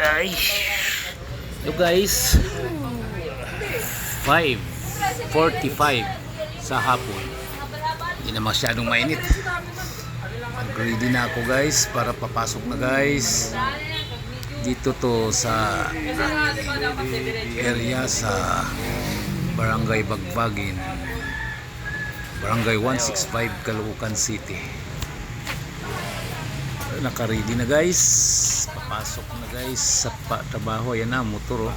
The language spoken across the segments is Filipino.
Ay. So guys, 5:45 sa hapon. Hindi na masyadong mainit. Ready na ako guys para papasok na guys. Dito to sa area sa Barangay Bagvagin, Barangay 165, Caloocan City. Naka-ready na guys. Papasok na guys sa trabaho. Ayan na, motor oh.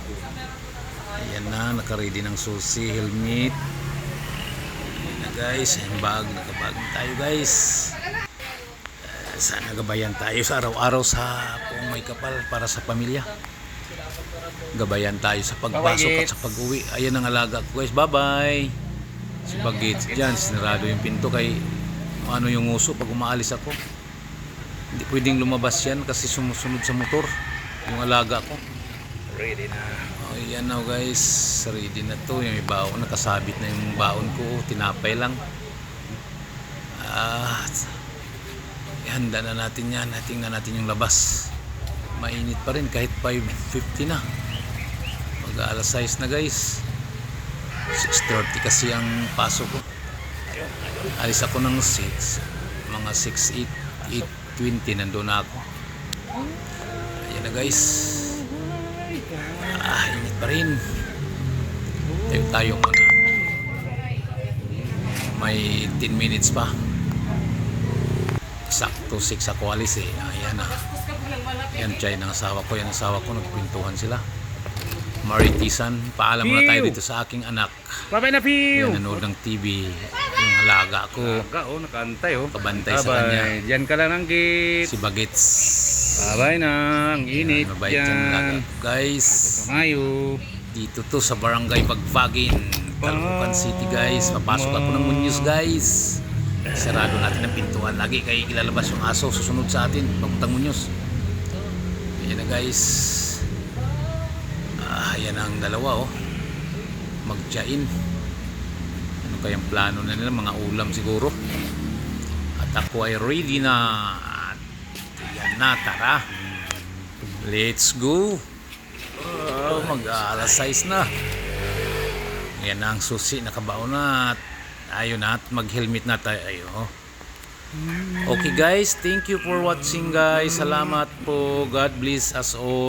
Ayan na, naka-ready ng susi, helmet. Ayan na guys, ayan bag, nakabag tayo guys. Sana gabayan tayo sa araw-araw sa kung may kapal para sa pamilya. Gabayan tayo sa pagpasok at sa pag-uwi. Ayan ang alaga ko guys, bye-bye. Si Bagets dyan, sinarado yung pinto kay ano yung uso pag umaalis ako. Hindi pwedeng lumabas yan kasi sumusunod sa motor yung alaga ko. Ready na. Ayan na guys, ready na to. Yung baon, nakasabit na yung baon ko, tinapay lang. Handa na natin yan. Tingnan natin yung labas. Mainit pa rin kahit 5:50 na. Mag-alas 6 na guys. 6:30 kasi ang pasok ko. Alis ako ng 6. Mga 8:20 nandun na ako. Ayan na guys. Init pa rin. Tayo muna. May 10 minutes pa. Sakto 6 ako alis eh. Ayan na. Yan chay ng asawa ko. Yan asawa ko. Nagpintuhan sila. Maritisan. Paalam muna tayo dito sa aking anak. Babay na Piu. Yan nanood ng TV. Yung alaga ko. Alaga oh, nakantay oh. Kabantay sa kanya. Diyan ka lang ang gate. Si Bagets. Babay na. Ang init Mabait yung alaga dyan. ko guys. Mayo. Dito to sa Barangay Bagvagin, Caloocan City guys. Papasok ako ng Muñoz guys. Sarado natin ang pintuan. Lagi kayo ilalabas yung aso. Susunod sa atin. Papuntang Muñoz. Ayan na guys. Ayan ang dalawa oh. Magtiyain. Ano kayang plano na nila? Mga ulam siguro. At ako ay ready na. Ayan na, tara. Let's go. Mag-alas 6 na. Ayan na ang susi. Nakabaon na. Ayun na, mag-helmet na tayo. Ayun. Okay guys, thank you for watching guys. Salamat po. God bless us all.